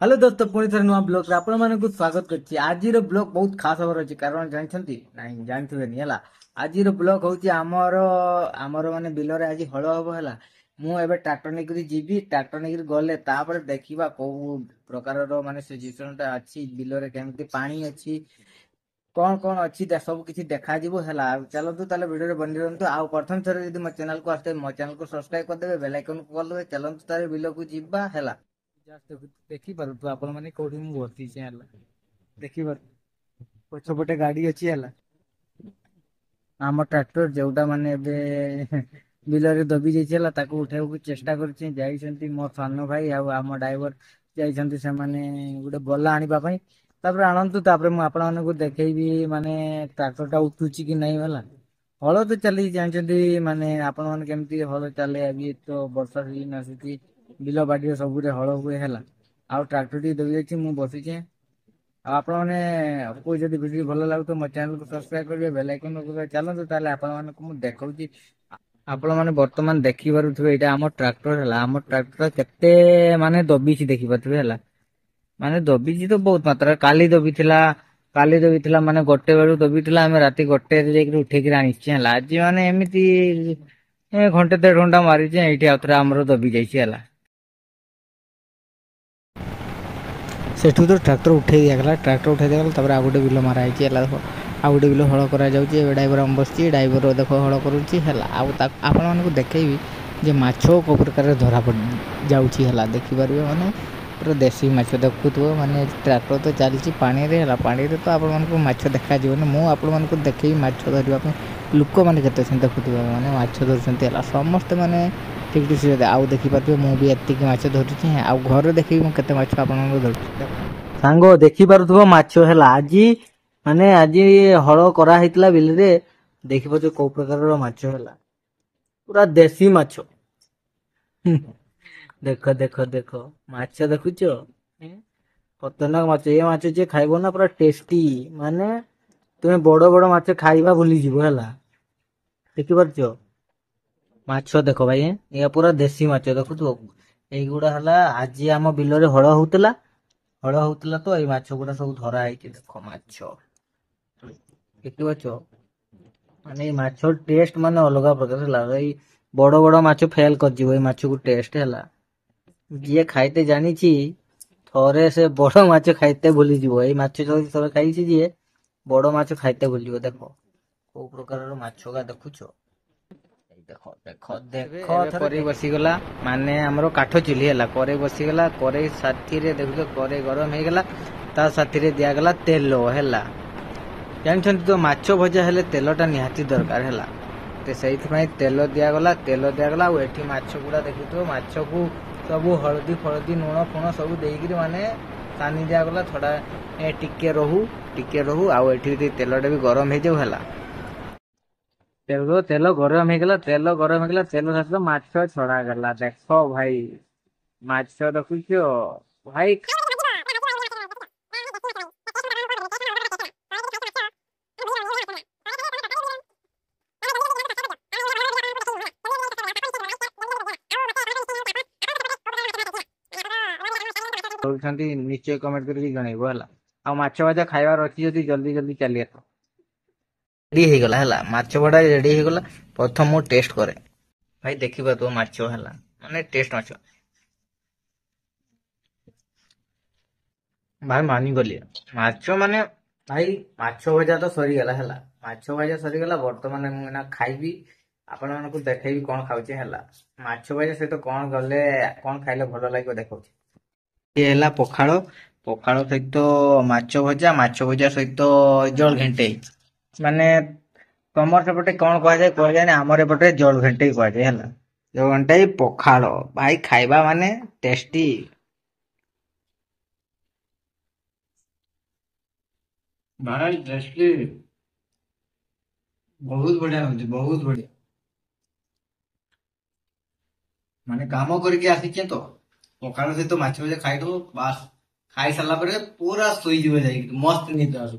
Hello दोस्तों पुणी थे नुआ ब्लॉग आपण मानक स्वागत करछि। आज ब्लॉग बहुत खास खबर अछि कारण जानछंती नहीं जानथिबेनी हला। आज ब्लॉग होछि हमर हमर माने बिलरे आज हळ हबो हला। मु एबे ट्रैक्टर नेकरी जीबी ट्रैक्टर नेकरी गले तापर देखिबा को प्रकार रो माने सिचुएशनटा अछि बिलरे केमति पानी अछि कौन कौन अच्छी सब किसी देखा जीवो हला। चलतु ताले वीडियो रे बनि रहंतु आ प्रथम थरे यदि मो चैनल को आस्ते मो चैनल को सब्सक्राइब कर देबे बेल आइकन को कॉल देबे चलंतु तारे बिलो को जीवा हला। जस्ट देखि पारतु आपण माने कोठी मु बसी छै हला। देखि पार पछपटे गाड़ी अछि हला। आम ट्रैक्टर जोटा माने एबे बिलरे दबी जाइछि हला ताको उठाउ चेष्टा करछि जाइछंती मो सानो भाई आ आम ड्राइवर जाइछंती से माने गुटे बल्ला आनिबा पई तापर आनंतु तापर मु आपण मानकु देखैबी माने ट्रैक्टर टा उठुछि कि नहीं हला। हଳ तो चली जानछंती माने आपण माने केमती हଳ चले अभी तो वर्षा सीजन आसीछि बिल बाडी सबुरे हଳ हुए हला। आ ट्रैक्टर टी दबी जाइछि मु बसी छै। ଆପଣ ମାନେ କୋଉ ଯଦି ଭିଡିଓ ଭଲ ଲାଗୁଥିବ ମୋ ଚ୍ୟାନେଲକୁ ସବସ୍କ୍ରାଇବ କରିବେ ବେଲ ଆଇକନ ଦବାଇବେ। ଚାଲନ୍ତୁ ତାହେଲେ ଆପଣ ମାନଙ୍କୁ ମୁଁ ଦେଖଉଛି। ଆପଣ ମାନେ ବର୍ତ୍ତମାନ ଦେଖିପାରୁଥିବେ ଏଇଟା ଆମ ଟ୍ରାକ୍ଟର ହେଲା। ଆମ ଟ୍ରାକ୍ଟର କେତେ ମାନେ ଦବିଛି ଦେଖିପାରୁଥିବେ ହେଲା। ମାନେ ଦବିଛି ତ ବହୁତ ମାତ୍ରାରେ କାଲି ଦବିଥିଲା ମାନେ ଗୋଟେ ବେଳୁ ଦବିଥିଲା ଆମେ ରାତି ଗୋଟେରେ ଯାଇକି ଉଠେଇକି ଆଣିଛେ ହେଲା। ଆଜି ମାନେ ଏମିତି ଘଣ୍ଟେ ଦେଢ ଘଣ୍ଟା ମାରିଛେ ଏଇଠି ଆଉଥରେ ଆମର ଦବି ଯାଇଛି ହେଲା। सेठू तो ट्रैक्टर उठे दिगला ट्रैक्टर उठे दिगला तापर आ गोटे बिल मारा है आ गोटे बिल हल करा जाउची ड्राइवर हम बसची ड्राइवर देखो हल करूची हैला। आपण मानकु देखैबी जे माछो को प्रकार धरा पड़ जाउची हैला। देखि परबे माने पूरा देसी माछ देखुथबो माने ट्रैक्टर तो चलची पानी रे हैला। पानी रे तो आपण मानकु माछ देखा जीवन मु आपण मानकु देखैबी माछ धरिबा पे लोक माने केते से देखुथबो माने माछ धरसंती हैला। समस्त माने ठीक ठीक से आउ देखि पारबे मु भी एतिक माछ धरुची आ घर देखैबी मु केते माछ आपण मानकु धरुची सांगो देखि पारुथबो माछ हैला। आजी माने आजी हଳ करा हेतला बिल रे देखिबो जे को प्रकार रो माछ हैला पूरा देसी माछ। देखो देखो देखो माछ देखुचो खतरनाक माछ ये माछ जे खाइबो ना पूरा टेस्टी माने तुमे बड़ बड़ माछ खाइबा भूली जीवो हैला। देखि पारछो माछ देखो भाई ये पूरा देसी माछ देखुथबो एगुडा हला। आज आम बिल रे हळ होउतला तो एई माछ गुडा सब धरा ହେଇଛି देखो माछ देखि पाछो माने एई माछ टेस्ट माने अलगा प्रकार हला। एई बड़ बड़ माछ फेल कर जीवो एई माछ को टेस्ट हला। जे खाइते जानिछि थोरे से बड़ माछ खाइते भूली जीवो एई माछ जो थोरे खाइछि जे बड़ माछ खाइते भूली जीवो। देखो को प्रकार रो माछ का देखुछो देखो देखो देखो करे बसीगला माने हमरो काठ चुली हैला करे बसीगला करे साथी रे देखो करे गरम हे गला ता साथी रे दिया गला तेल हैला। जानछन तो माछो भजा हेले तेलटा निहाती दरकार हैला ते सहित में तेल दिया गला आ एठी माछ गुडा देखितो माछ को सब हळदी फळदी नूण फुण सब देइगिरी माने सानी दिया गला थोड़ा टिके रहू आ एठी तेलटा भी गरम हे जाऊ हैला। तेल गरम हो गला तेल साथ माछ छड़ा गला देखो भाई माछ देखुछ भाई निश्चय कमेंट करके जनइबो हला। आ माछ भाजा खाइबार अछि जदी जल्दी जल्दी चली आस रेडी हो गला हला। माछ भडा रेडी हो गला प्रथम मु टेस्ट करे भाई देखिबा तो माछ हला माने टेस्ट माछ भाई मानी गली माछ माने भाई माछ भजा तो सरी गला हला। माछ भजा सरी गला वर्तमान मु ना खाइबी आपण मानकु देखैबी कोन खाउचे हला। माछ भजा से तो कोन गले कोन खाइले भलो लागो देखौची ये हला पखाळो पखाळो सहित माछ भजा सहित जल घंटे माने तमर सेपटे कौन कह जाए आमर एपटे जल घंटे कह जाए हला। जल घंटे पखाड़ भाई खाइबा माने टेस्टी भाई टेस्टी बहुत बढ़िया होची बहुत बढ़िया माने काम करके आसीचे तो पखाड़ सहित माछ भजा खाइ दो बास खाई सारा पूरा सोई जीव जाई मस्त निद आसु।